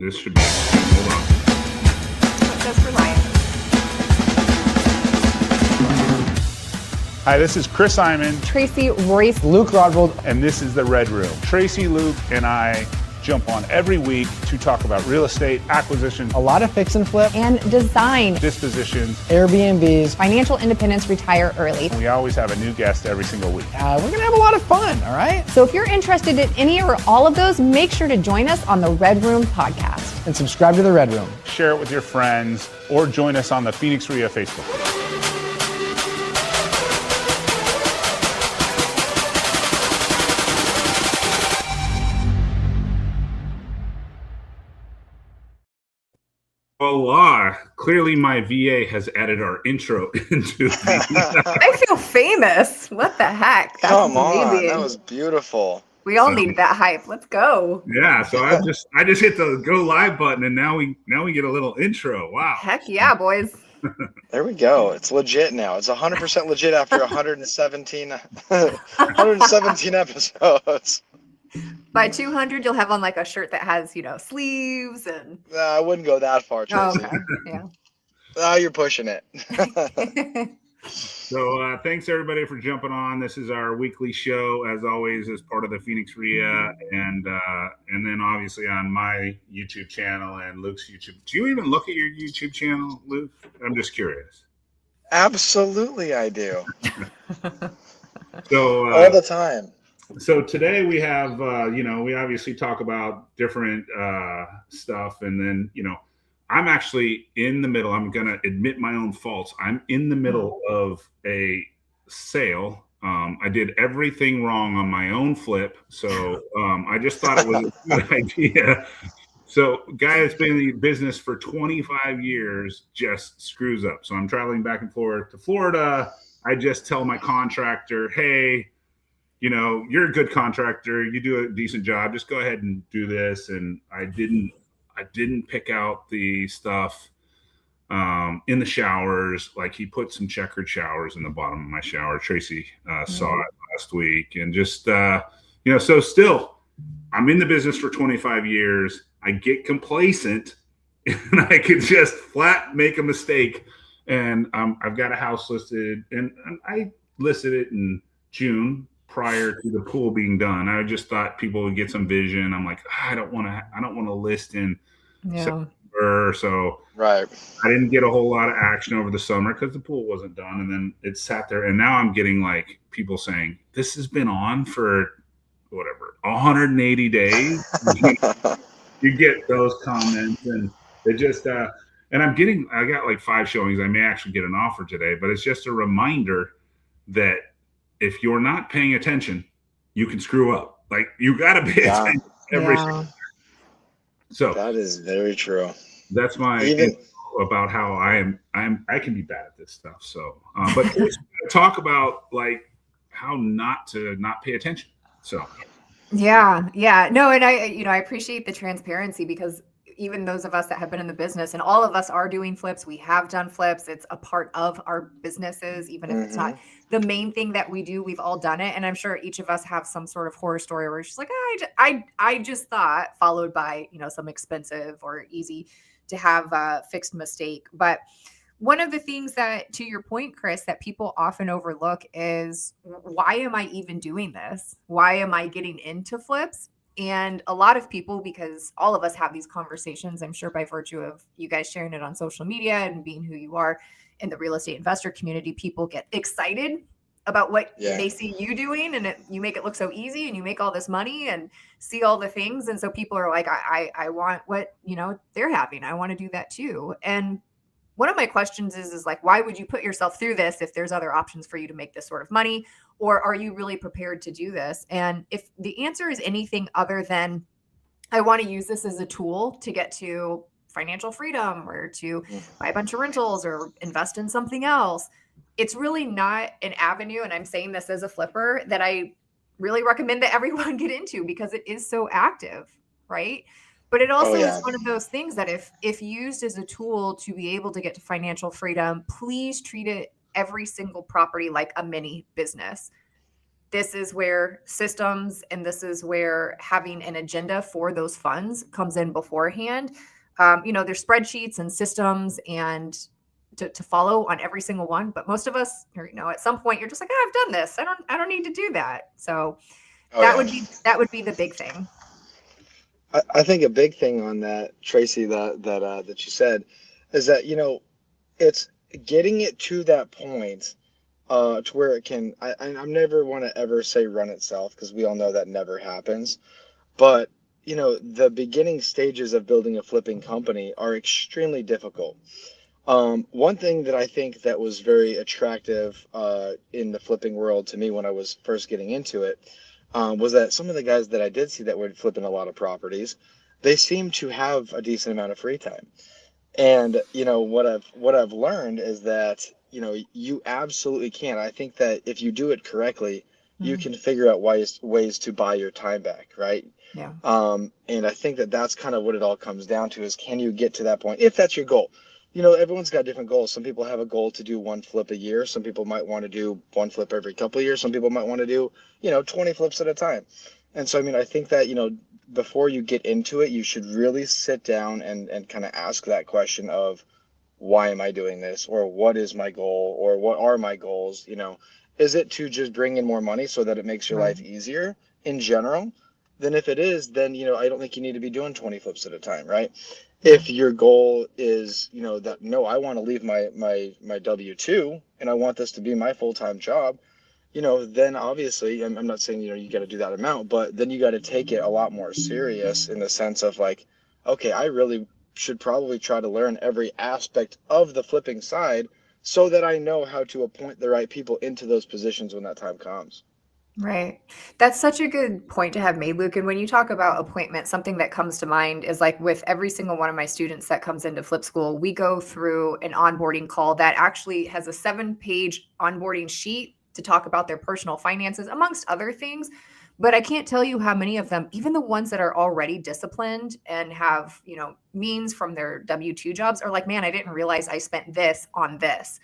This should be. Hold on. It says for Lion. Hi, this is Chris Simon. Tracy, Royce, Luke Rodvold. And this is the Red Room. Tracy, Luke, and I jump on every week to talk about real estate, acquisition, A lot of fix and flip, and design, dispositions, Airbnbs. financial independence, retire early. We always have a new guest every single week. We're going to have a lot of fun, all right? So if you're interested in any or all of those, make sure to join us on the Red Room podcast. And subscribe to the Red Room. Share it with your friends or join us on the Phoenix RIA Facebook page. Voila! Clearly, my VA has added our intro into the. I feel famous. What the heck? That's Come on, amazing. that was beautiful. We all need that hype. Let's go. Yeah, so I just hit the go live button, and now we get a little intro. Wow! Heck yeah, boys. There we go. It's legit now. It's 100% legit after 117 episodes. By 200, you'll have on like a shirt that has, sleeves and. I wouldn't go that far, Oh, Tracy. okay. Yeah. You're pushing it. So thanks everybody for jumping on. This is our weekly show, as always, as part of the Phoenix RIA, and then obviously on my YouTube channel and Luke's YouTube. Do you even look at your YouTube channel, Luke? I'm just curious. Absolutely, I do. So All the time. So today we have, we obviously talk about different stuff, and then, I'm actually in the middle. I'm going to admit my own faults. I'm in the middle of a sale. I did everything wrong on my own flip. So I just thought it was a good idea. So guy that's been in the business for 25 years just screws up. So I'm traveling back and forth to Florida. I just tell my contractor, hey, you're a good contractor. You do a decent job. Just go ahead and do this. And I didn't pick out the stuff in the showers. Like he put some checkered showers in the bottom of my shower. Tracy saw it last week. And just, so still, I'm in the business for 25 years. I get complacent and I could just flat make a mistake. And I've got a house listed, and I listed it in June prior to the pool being done. I just thought people would get some vision. I'm like, I don't want to list in September. So right. I didn't get a whole lot of action over the summer because the pool wasn't done. And then it sat there. And now I'm getting like people saying, this has been on for whatever, 180 days. You get those comments, and it just, and I got like 5 showings. I may actually get an offer today, but it's just a reminder that if you're not paying attention, you can screw up. Like you got to pay attention every single time. So that is very true. That's my about how I can be bad at this stuff. So, but talk about like how not to not pay attention. So. Yeah. No, and I appreciate the transparency, because even those of us that have been in the business, and all of us are doing flips, we have done flips. It's a part of our businesses, even if it's not the main thing that we do. We've all done it. And I'm sure each of us have some sort of horror story where it's just like, I just thought, followed by, some expensive or easy to have fixed mistake. But one of the things that, to your point, Chris, that people often overlook is, why am I even doing this? Why am I getting into flips? And a lot of people, because all of us have these conversations, I'm sure by virtue of you guys sharing it on social media and being who you are in the real estate investor community, people get excited about what they see you doing, and you make it look so easy, and you make all this money and see all the things. And so people are like, I want what, they're having. I want to do that too. And one of my questions is like, why would you put yourself through this if there's other options for you to make this sort of money? Or are you really prepared to do this? And if the answer is anything other than, I want to use this as a tool to get to financial freedom, or to buy a bunch of rentals or invest in something else, it's really not an avenue. And I'm saying this as a flipper, that I really recommend that everyone get into, because it is so active, right? But it also is one of those things that if used as a tool to be able to get to financial freedom, please treat it, every single property, like a mini business. this is where systems and this is where having an agenda for those funds comes in beforehand. There's spreadsheets and systems and to follow on every single one. But most of us, at some point you're just like, I've done this. I don't need to do that. So that would be the big thing. I think a big thing on that, Tracy, that you said, is that it's getting it to that point, to where it can. I never want to ever say run itself, because we all know that never happens. But the beginning stages of building a flipping company are extremely difficult. One thing that I think that was very attractive in the flipping world to me when I was first getting into it, was that some of the guys that I did see that were flipping a lot of properties, they seemed to have a decent amount of free time. And what I've learned is that you absolutely can. I think that if you do it correctly, you can figure out ways to buy your time back, right? Yeah. And I think that that's kind of what it all comes down to, is can you get to that point if that's your goal? Everyone's got different goals. Some people have a goal to do one flip a year. Some people might want to do one flip every couple of years. Some people might want to do 20 flips at a time. And so I think that before you get into it, you should really sit down and kind of ask that question of, why am I doing this, or what is my goal, or what are my goals? Is it to just bring in more money so that it makes your life easier in general? Then if it is, then I don't think you need to be doing 20 flips at a time, right? If your goal is that, no, I want to leave my W-2 and I want this to be my full-time job, then obviously, I'm not saying you got to do that amount, but then you got to take it a lot more serious, in the sense of like, okay, I really should probably try to learn every aspect of the flipping side so that I know how to appoint the right people into those positions when that time comes. Right. That's such a good point to have made, Luke. And when you talk about appointments, something that comes to mind is like with every single one of my students that comes into Flip School, we go through an onboarding call that actually has a 7-page onboarding sheet to talk about their personal finances, amongst other things. But I can't tell you how many of them, even the ones that are already disciplined and have, means from their W-2 jobs, are like, man, I didn't realize I spent this on this.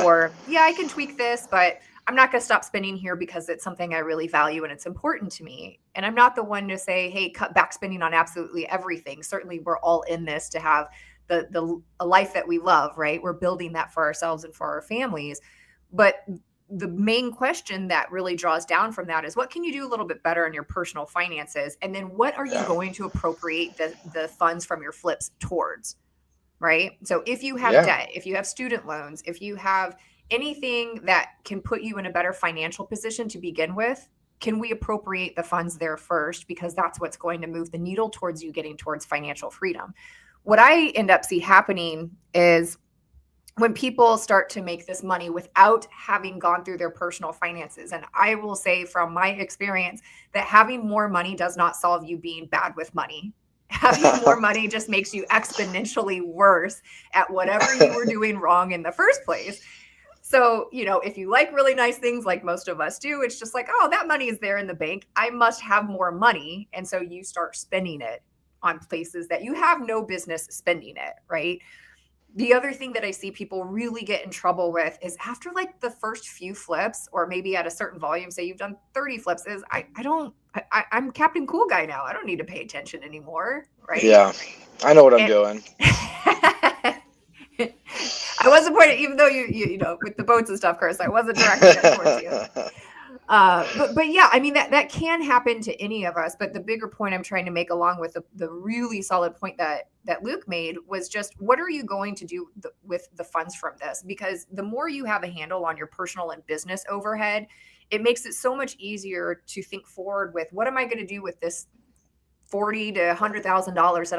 Or, yeah, I can tweak this, but I'm not going to stop spending here because it's something I really value and it's important to me. And I'm not the one to say, hey, cut back spending on absolutely everything. Certainly we're all in this to have a life that we love, right? We're building that for ourselves and for our families. But the main question that really draws down from that is, what can you do a little bit better in your personal finances? And then what are you going to appropriate the funds from your flips towards, right? So if you have debt, if you have student loans, if you have anything that can put you in a better financial position to begin with, can we appropriate the funds there first? Because that's what's going to move the needle towards you getting towards financial freedom. What I end up see happening is when people start to make this money without having gone through their personal finances. And I will say from my experience that having more money does not solve you being bad with money. Having more money just makes you exponentially worse at whatever you were doing wrong in the first place. So, if you like really nice things like most of us do, it's just like, oh, that money is there in the bank. I must have more money. And so you start spending it on places that you have no business spending it, right? The other thing that I see people really get in trouble with is after like the first few flips, or maybe at a certain volume, say you've done 30 flips, is I'm Captain Cool Guy now. I don't need to pay attention anymore, right? Yeah, I know what I'm doing. I wasn't pointing, even though you with the boats and stuff, Chris, I wasn't directing it towards you. But yeah, I mean, that can happen to any of us. But the bigger point I'm trying to make, along with the really solid point that Luke made, was just, what are you going to do with the funds from this? Because the more you have a handle on your personal and business overhead, it makes it so much easier to think forward with, what am I going to do with this $40,000 to $100,000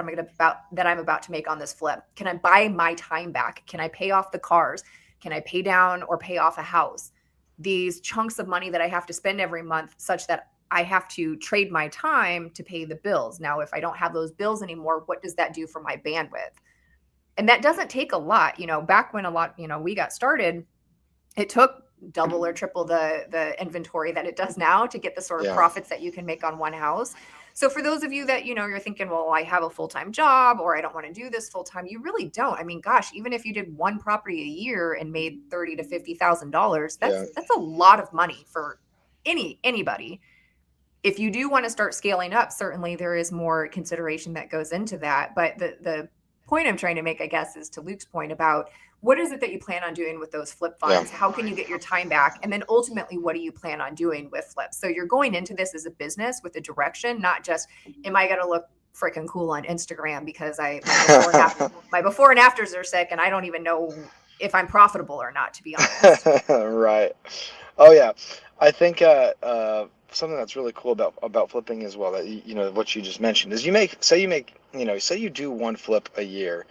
that I'm about to make on this flip? Can I buy my time back? Can I pay off the cars? Can I pay down or pay off a house? These chunks of money that I have to spend every month, such that I have to trade my time to pay the bills. Now, if I don't have those bills anymore, what does that do for my bandwidth? And that doesn't take a lot. Back when we got started, it took double or triple the inventory that it does now to get the sort of profits that you can make on one house. So for those of you that, you're thinking, well, I have a full-time job, or I don't want to do this full-time, you really don't. I mean, gosh, even if you did one property a year and made $30,000 to $50,000, that's a lot of money for anybody. If you do want to start scaling up, certainly there is more consideration that goes into that. But the point I'm trying to make, I guess, is to Luke's point about what is it that you plan on doing with those flip Yeah. funds? How can you get your time back? And then ultimately, what do you plan on doing with flips? So you're going into this as a business with a direction, not just, am I going to look freaking cool on Instagram because my before and afters are sick and I don't even know if I'm profitable or not, to be honest. Right. Oh yeah. I think something that's really cool about flipping as well, that you know what you just mentioned, is say you do one flip a year,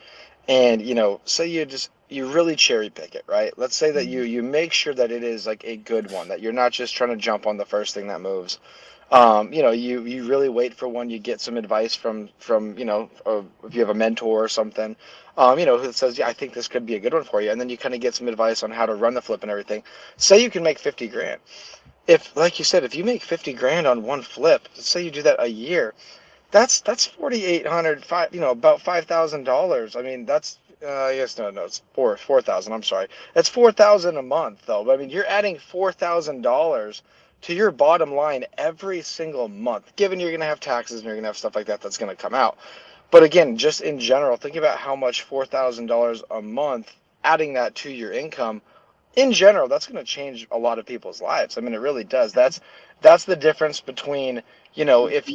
and say you really cherry pick it, right? Let's say that you make sure that it is like a good one, that you're not just trying to jump on the first thing that moves. You really wait for one, you get some advice from or if you have a mentor or something, who says, yeah, I think this could be a good one for you. And then you kind of get some advice on how to run the flip and everything. Say you can make 50 grand. If, like you said, if you make 50 grand on one flip, say you do that a year, that's 4,800, about $5,000. I mean, that's yes, no, it's 4,000. I'm sorry. It's 4,000 a month though. But I mean, you're adding $4,000 to your bottom line every single month, given you're going to have taxes and you're going to have stuff like that that's going to come out. But again, just in general, think about how much $4,000 a month, adding that to your income, in general, that's going to change a lot of people's lives. I mean, it really does. That's the difference between, if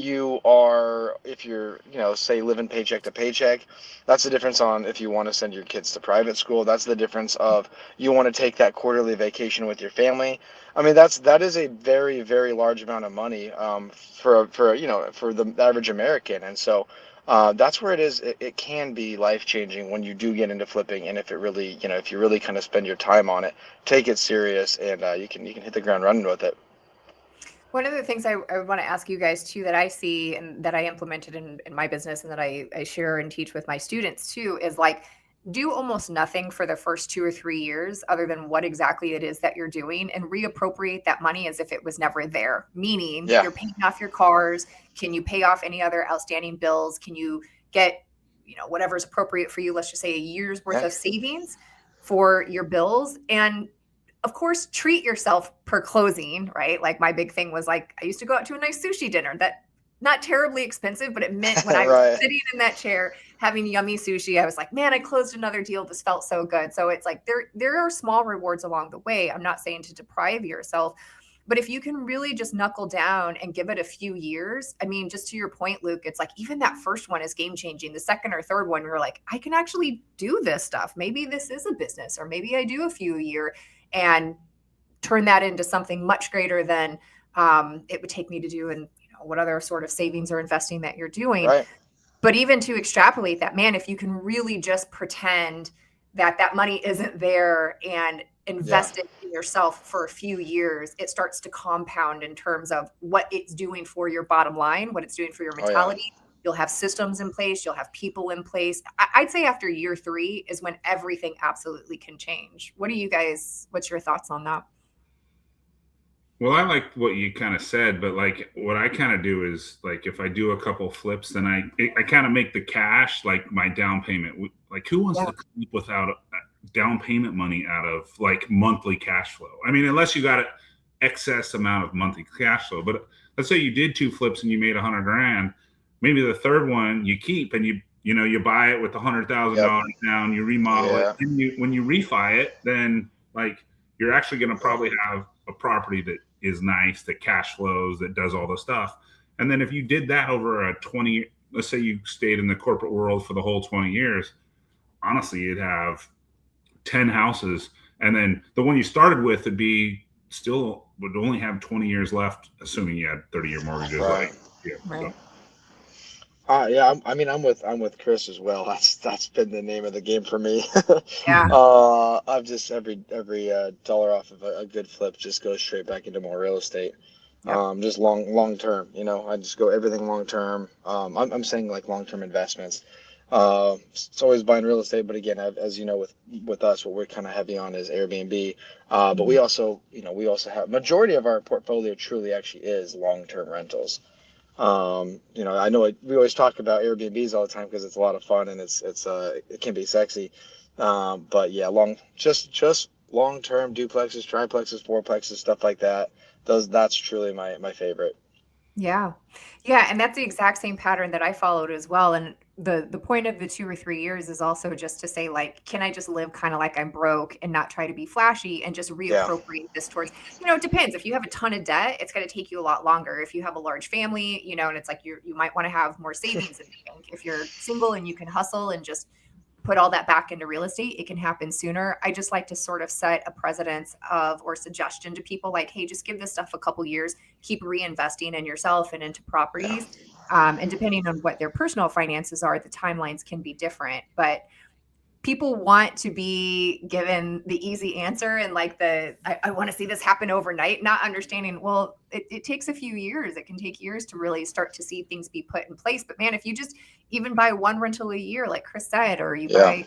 you're, say living paycheck to paycheck. That's the difference on if you want to send your kids to private school. That's the difference of you want to take that quarterly vacation with your family. I mean, that is a very, very large amount of money for the average American. And so that's where it is. It can be life changing when you do get into flipping, and if you really kind of spend your time on it, take it serious, and you can hit the ground running with it. One of the things I want to ask you guys too, that I see and that I implemented in my business and that I share and teach with my students too, is like, do almost nothing for the first 2 or 3 years other than what exactly it is that you're doing, and reappropriate that money as if it was never there. Meaning, Yeah. you're paying off your cars. Can you pay off any other outstanding bills? Can you get, whatever's appropriate for you? Let's just say a year's worth of savings for your bills. And of course, treat yourself per closing, right? Like my big thing was like, I used to go out to a nice sushi dinner that not terribly expensive, but it meant when I was Right. sitting in that chair having yummy sushi, I was like, man, I closed another deal. This felt so good. So it's like there are small rewards along the way. I'm not saying to deprive yourself, but if you can really just knuckle down and give it a few years, I mean, just to your point, Luke, it's like even that first one is game changing. The second or third one, you're like, I can actually do this stuff. Maybe this is a business, or maybe I do a few a year and turn that into something much greater than it would take me to do, and what other sort of savings or investing that you're doing. Right. But even to extrapolate that, man, if you can really just pretend that money isn't there and invest it in yourself for a few years, it starts to compound in terms of what it's doing for your bottom line, what it's doing for your mentality. You'll have systems in place. You'll have people in place. I'd say after year 3 is when everything absolutely can change. What's your thoughts on that? Well, I like what you kind of said, but like what I kind of do is like if I do a couple flips, then I kind of make the cash like my down payment. Like who wants to sleep without down payment money out of like monthly cash flow? I mean, unless you got an excess amount of monthly cash flow. But let's say you did 2 flips and you made 100 grand. Maybe the third one you keep and you buy it with $100,000 down, you remodel it, and when you refi it, then like you're actually going to probably have a property that is nice, that cash flows, that does all the stuff. And then if you did that over a 20, let's say you stayed in the corporate world for the whole 20 years, honestly, you'd have 10 houses. And then the one you started with would only have 20 years left, assuming you had 30-year mortgages. Right. Right. I'm with Chris as well. That's been the name of the game for me. Yeah. I've just every dollar off of a good flip just goes straight back into more real estate. Yep. Just long term. I just go everything long term. I'm saying like long term investments. It's always buying real estate, but again, as you know, with us, what we're kind of heavy on is Airbnb. But we also have majority of our portfolio truly actually is long term rentals. I know we always talk about Airbnbs all the time because it's a lot of fun and it can be sexy. But yeah, just long-term duplexes, triplexes, fourplexes, stuff like that. That's truly my favorite. Yeah. Yeah. And that's the exact same pattern that I followed as well. And the point of the 2 or 3 years is also just to say, like, can I just live kind of like I'm broke and not try to be flashy and just Yeah. reappropriate this towards, it depends. If you have a ton of debt, it's going to take you a lot longer. If you have a large family, and it's like you might want to have more savings in the bank. If you're single and you can hustle and just put all that back into real estate, it can happen sooner. I just like to sort of set a precedence of or suggestion to people like, hey, just give this stuff a couple years, keep reinvesting in yourself and into properties. And depending on what their personal finances are, the timelines can be different. But people want to be given the easy answer and like I want to see this happen overnight, not understanding, well, it takes a few years. It can take years to really start to see things be put in place. But man, if you just even buy one rental a year, like Chris said, or you buy,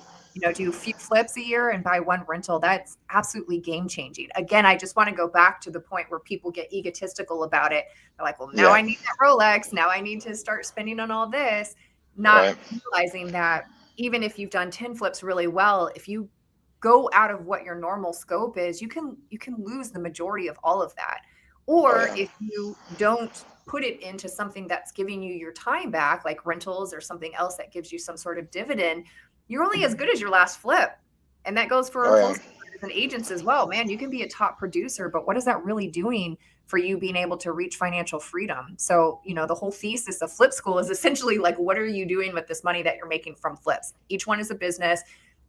do a few flips a year and buy one rental, that's absolutely game changing. Again, I just want to go back to the point where people get egotistical about it. They're like, well, now I need that Rolex. Now I need to start spending on all this, not realizing that even if you've done 10 flips really well, if you go out of what your normal scope is, you can lose the majority of all of that. Or if you don't put it into something that's giving you your time back, like rentals or something else that gives you some sort of dividend, you're only as good as your last flip. And that goes for wholesalers and agents as well. Man, you can be a top producer, but what is that really doing for you being able to reach financial freedom? So, the whole thesis of Flip School is essentially like, what are you doing with this money that you're making from flips? Each one is a business.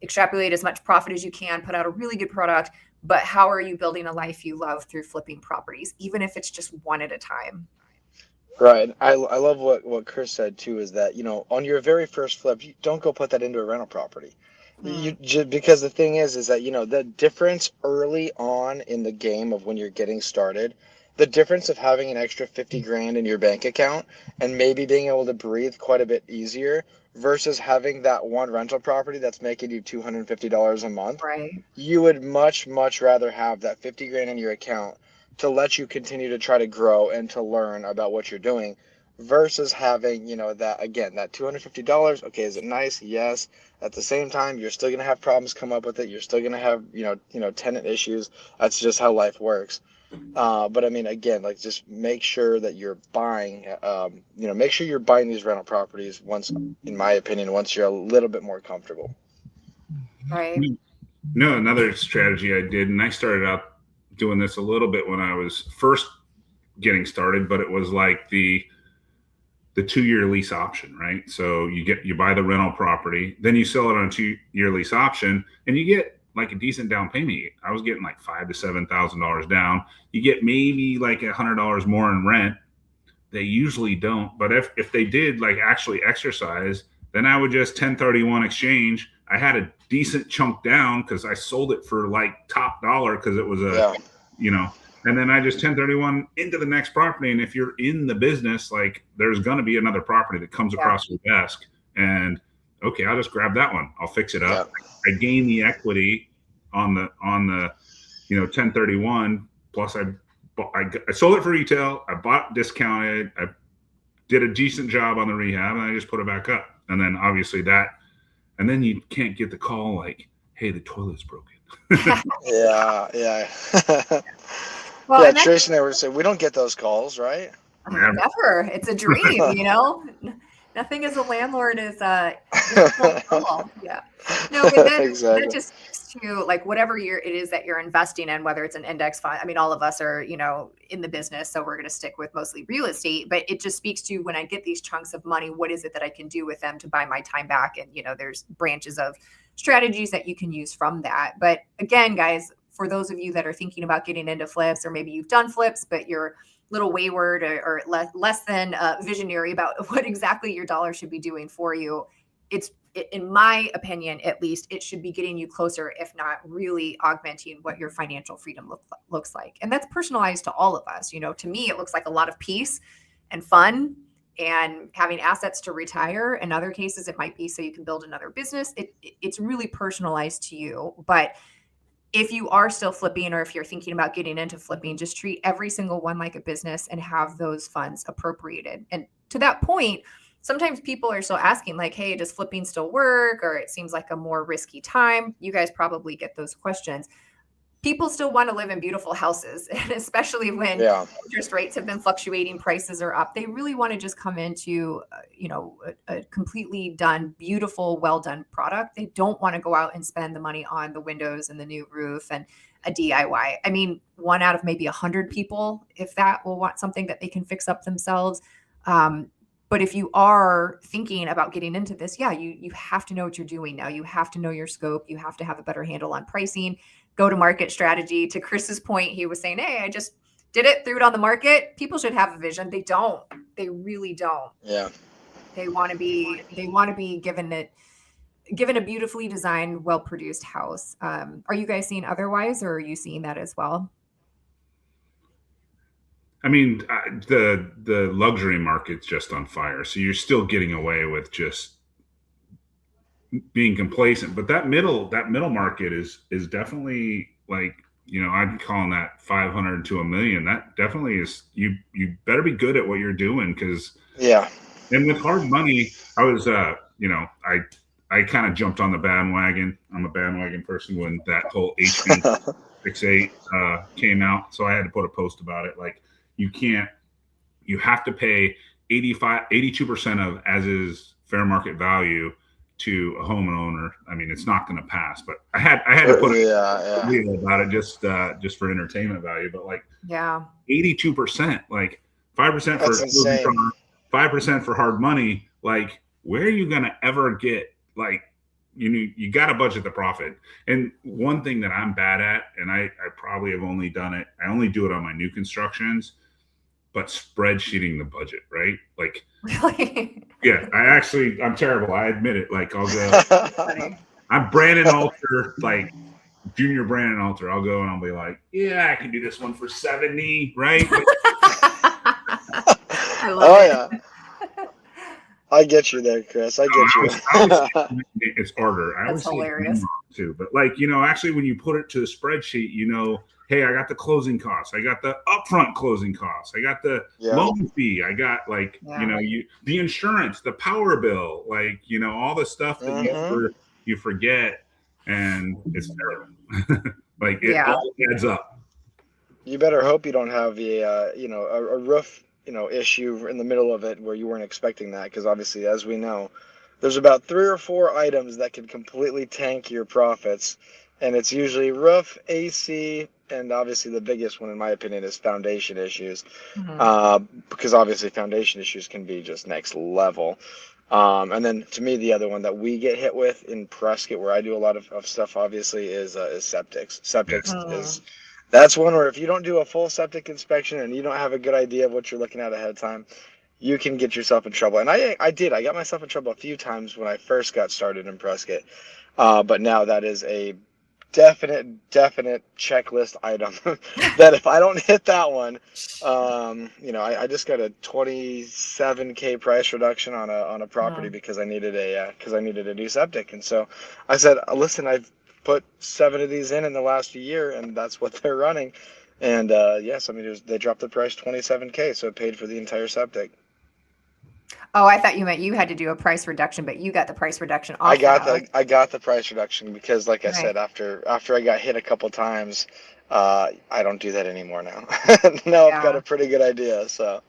Extrapolate as much profit as you can, put out a really good product, but how are you building a life you love through flipping properties, even if it's just one at a time? Right. I love what Chris said too, is that, on your very first flip, you don't go put that into a rental property. Because the thing is that, the difference early on in the game of when you're getting started, the difference of having an extra 50 grand in your bank account and maybe being able to breathe quite a bit easier versus having that one rental property that's making you $250 a month. Right. You would much, much rather have that 50 grand in your account to let you continue to try to grow and to learn about what you're doing versus having, that, again, that $250. Okay, is it nice? Yes. At the same time, you're still going to have problems come up with it. You're still going to have, tenant issues. That's just how life works. But I mean, again, like, just make sure that you're buying, make sure you're buying these rental properties once, in my opinion, once you're a little bit more comfortable. Right. No, another strategy I did, and I started out doing this a little bit when I was first getting started, but it was like the 2-year lease option, right? So you buy the rental property, then you sell it on a 2-year lease option, and you get like a decent down payment. I was getting like $5,000 to $7,000 down. You get maybe like $100 more in rent. They usually don't, but if they did like actually exercise, then I would just 1031 exchange. I had a decent chunk down because I sold it for like top dollar because it was and then I just 1031 into the next property. And if you're in the business, like, there's going to be another property that comes across your desk, and okay, I'll just grab that one. I'll fix it up. I gain the equity on the 1031. Plus I sold it for retail. I bought discounted. I did a decent job on the rehab, and I just put it back up. And then obviously and then you can't get the call like, hey, the toilet's broken. Yeah. Well, Tracy and I were saying, we don't get those calls, right? Never. It's a dream, Nothing as a landlord is yeah. No, but then Exactly. that just speaks to like whatever it is that you're investing in, whether it's an index fund. I mean, all of us are, in the business, so we're going to stick with mostly real estate, but it just speaks to when I get these chunks of money, what is it that I can do with them to buy my time back? And, there's branches of strategies that you can use from that. But again, guys, for those of you that are thinking about getting into flips, or maybe you've done flips, but you're little wayward or less than visionary about what exactly your dollar should be doing for you, in my opinion, at least, it should be getting you closer, if not really augmenting what your financial freedom looks like. And that's personalized to all of us. To me, it looks like a lot of peace and fun and having assets to retire. In other cases, it might be so you can build another business. It's really personalized to you. But if you are still flipping, or if you're thinking about getting into flipping, just treat every single one like a business and have those funds appropriated. And to that point, sometimes people are still asking like, hey, does flipping still work? Or it seems like a more risky time. You guys probably get those questions. people still want to live in beautiful houses, and especially when interest rates have been fluctuating, prices are up. They really want to just come into, a completely done, beautiful, well done product. They don't want to go out and spend the money on the windows and the new roof and a DIY. I mean, 1 out of maybe 100 people, if that, will want something that they can fix up themselves. But if you are thinking about getting into this, you have to know what you're doing now. You have to know your scope. You have to have a better handle on pricing, go to market strategy. To Chris's point, he was saying, hey, I just did it, threw it on the market. People should have a vision. They don't. They really don't. Yeah. They want to be given a beautifully designed, well-produced house. Are you guys seeing otherwise, or are you seeing that as well? I mean, the luxury market's just on fire. So you're still getting away with just being complacent. But that middle market is definitely, like, I'm calling that 500 to $1 million. That definitely is. You better be good at what you're doing, because And with hard money, I was I kind of jumped on the bandwagon. I'm a bandwagon person when that whole HB 68 came out, so I had to put a post about it. Like, you have to pay 82% of as is fair market value to a homeowner. I mean, it's not going to pass, but I had to put a video about it just for entertainment value. But 82%, like 5% for 5% for hard money. Like, where are you going to ever get, like, you got to budget the profit. And one thing that I'm bad at, and I probably have only done it, I only do it on my new constructions, but spreadsheeting the budget, right? Like, really? Yeah, I'm terrible. I admit it. Like, I'll go, I'm Brandon Alter, like junior Brandon Alter. I'll go and I'll be like, yeah, I can do this one for 70, right? I love it. I get you there, Chris. I get you. It's harder. That's hilarious too. But actually, when you put it to the spreadsheet, hey, I got the closing costs. I got the upfront closing costs. I got the loan fee. I got the insurance, the power bill, all the stuff that you forget, and it's terrible. It all adds up. You better hope you don't have a roof issue in the middle of it where you weren't expecting that, because obviously, as we know, there's about 3 or 4 items that can completely tank your profits, and it's usually roof, AC, and obviously the biggest one, in my opinion, is foundation issues. Because obviously foundation issues can be just next level. And then, to me, the other one that we get hit with in Prescott, where I do a lot of stuff, obviously, is septics. Septics that's one where if you don't do a full septic inspection and you don't have a good idea of what you're looking at ahead of time, you can get yourself in trouble. And I got myself in trouble a few times when I first got started in Prescott. But now that is a definite checklist item that if I don't hit that one, I just got a $27,000 price reduction on a property because I needed a new septic. And so I said, listen, I've put 7 of these in the last year, and that's what they're running. And they dropped the price $27,000, so it paid for the entire septic. Oh, I thought you meant you had to do a price reduction, but you got the price reduction off. I got the price reduction because, like I said, after I got hit a couple times, I don't do that anymore now. Now I've got a pretty good idea. So.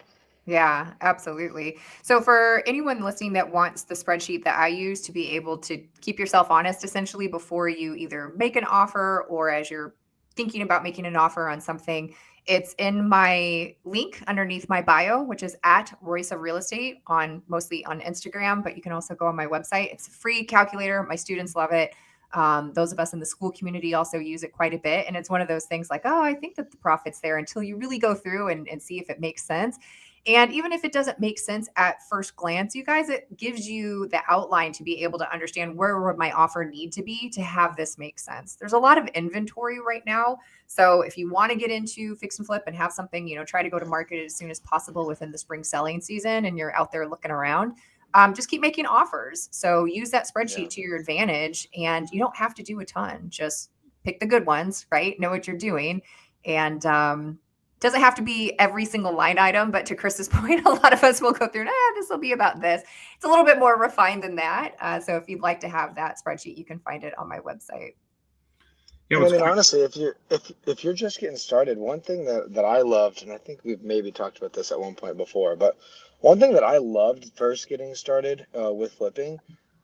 Yeah, absolutely. So for anyone listening that wants the spreadsheet that I use to be able to keep yourself honest, essentially, before you either make an offer or as you're thinking about making an offer on something, it's in my link underneath my bio, which is at Royce of Real Estate mostly on Instagram, but you can also go on my website. It's a free calculator. My students love it. Those of us in the school community also use it quite a bit. And it's one of those things like, oh, I think that the profit's there, until you really go through and see if it makes sense. And even if it doesn't make sense at first glance, you guys, it gives you the outline to be able to understand where would my offer need to be to have this make sense. There's a lot of inventory right now. So if you want to get into fix and flip and have something, try to go to market as soon as possible within the spring selling season, and you're out there looking around, just keep making offers. So use that spreadsheet to your advantage, and you don't have to do a ton. Just pick the good ones, right? Know what you're doing. And, doesn't have to be every single line item, but to Chris's point, a lot of us will go through, this will be about this. It's a little bit more refined than that. So if you'd like to have that spreadsheet, you can find it on my website. Yeah, And I what's mean, quick? honestly, if you're just getting started, one thing that I loved, and I think we've maybe talked about this at one point before, but one thing that I loved first getting started with flipping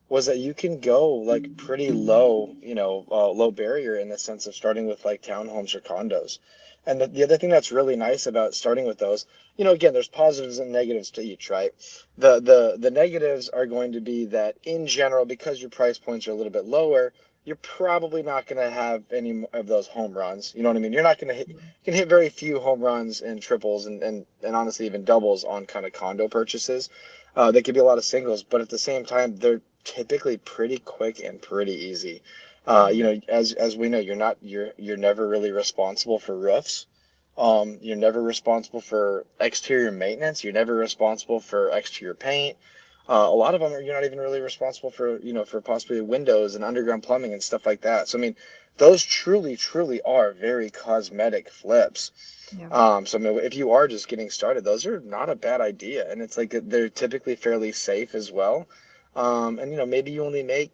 was that you can go like pretty low, low barrier in the sense of starting with like townhomes or condos. And the other thing that's really nice about starting with those, again, there's positives and negatives to each, right? The negatives are going to be that in general, because your price points are a little bit lower, you're probably not going to have any of those home runs. You know what I mean? You're not going to hit, you can hit very few home runs and triples and honestly even doubles on kind of condo purchases. They could be a lot of singles, but at the same time, they're typically pretty quick and pretty easy. As we know, you're never really responsible for roofs. You're never responsible for exterior maintenance. You're never responsible for exterior paint. A lot of them you're not even really responsible for, for possibly windows and underground plumbing and stuff like that. So I mean, those truly, truly are very cosmetic flips. Yeah. So I mean, if you are just getting started, those are not a bad idea, and it's like they're typically fairly safe as well. And maybe you only make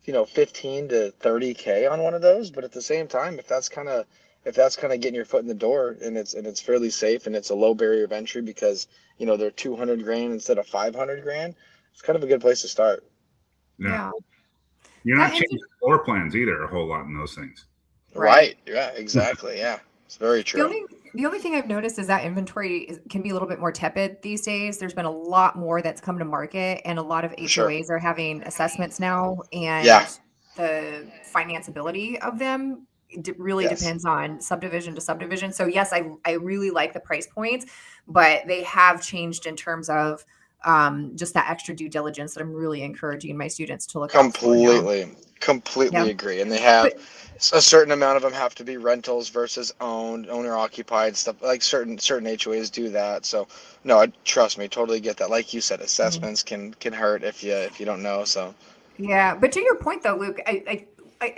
15 to 30K on one of those, but at the same time, if that's kind of getting your foot in the door and it's fairly safe and it's a low barrier of entry because they're 200 grand instead of 500 grand, it's kind of a good place to start. Yeah. Yeah. You're That not engine, changing floor plans either a whole lot in those things. right. Right. Yeah, exactly. Yeah. It's very The true. only the only thing I've noticed is that inventory can be a little bit more tepid these days. There's been a lot more that's come to market, and a lot of For sure. HOAs are having assessments now, Yeah. and the financeability of them really Yes. depends on subdivision to subdivision. So yes, I really like the price points, but they have changed in terms of just that extra due diligence that I'm really encouraging my students to look out for now. Completely Yeah, agree. And they have but a certain amount of them have to be rentals versus owned, owner occupied stuff. Like certain HOAs do that. So no, trust me, totally get that. Like you said, mm. assessments can hurt if you don't know. So Yeah, but to your point though, Luke, I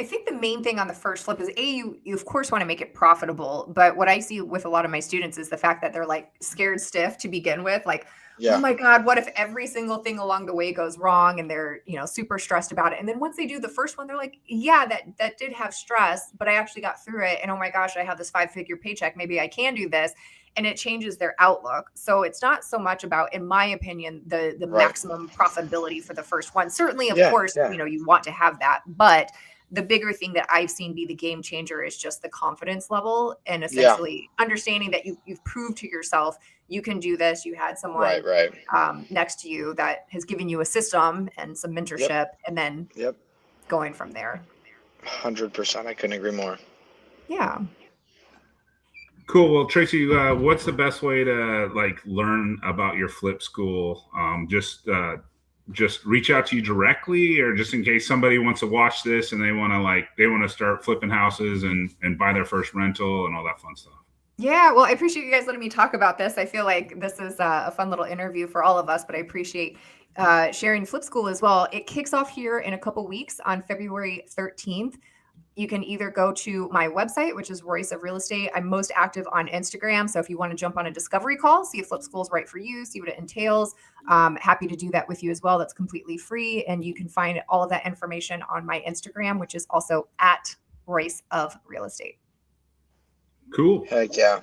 think the main thing on the first flip is you of course want to make it profitable, but what I see with a lot of my students is the fact that they're like scared stiff to begin with, like, oh yeah, my God, what if every single thing along the way goes wrong and they're, super stressed about it. And then once they do the first one, they're like, yeah, that did have stress, but I actually got through it. And oh my gosh, I have this 5-figure paycheck. Maybe I can do this. And it changes their outlook. So it's not so much about, in my opinion, the right. maximum profitability for the first one. Certainly, of Yeah, course, yeah, you want to have that, but the bigger thing that I've seen be the game changer is just the confidence level and yeah. essentially understanding that you've proved to yourself you can do this. You had Right, someone right. next to you that has given you a system and some Yep, mentorship, and then yep. going from there. 100%. I couldn't agree more. Yeah. Cool. Well, Tracy, what's the best way to like learn about your flip school? Just reach out to you directly, or just in case somebody wants to watch this and they want to start flipping houses and buy their first rental and all that fun stuff. Yeah, well, I appreciate you guys letting me talk about this. I feel like this is a fun little interview for all of us, but I appreciate sharing Flip School as well. It kicks off here in a couple weeks on February 13th. You can either go to my website, which is Royce of Real Estate. I'm most active on Instagram. So if you want to jump on a discovery call, see if Flip School is right for you, see what it entails, happy to do that with you as well. That's completely free. And you can find all of that information on my Instagram, which is also at Royce of Real Estate. Cool. Heck yeah.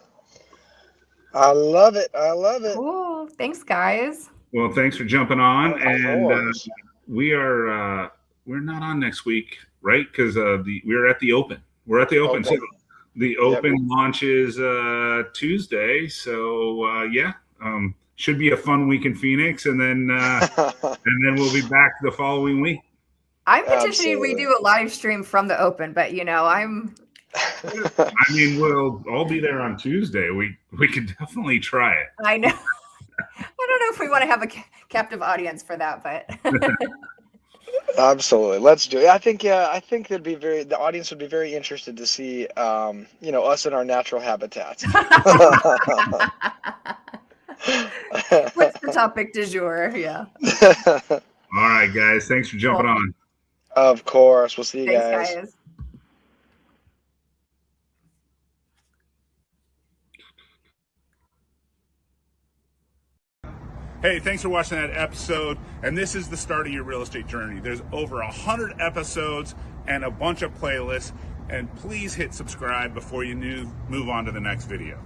I love it. I love it. Cool. Thanks, guys. Well, thanks for jumping on, Of and course. we're not on next week, right? Because we're at the Open. We're at the Open. So Open. the Yep. Open launches Tuesday. So should be a fun week in Phoenix, and then we'll be back the following week. I'm petitioning we Absolutely. do a live stream from the Open, but I'm I mean, we'll all be there on Tuesday. We could definitely try it. I know. I don't know if we want to have a captive audience for that, but Absolutely. Let's do it. I think the audience would be very interested to see us in our natural habitats. what's the topic du jour? Yeah. All right, guys. Thanks for jumping on. Of course. We'll see you Thanks, guys. guys. Hey, thanks for watching that episode. And this is the start of your real estate journey. There's over 100 episodes and a bunch of playlists. And please hit subscribe before you move on to the next video.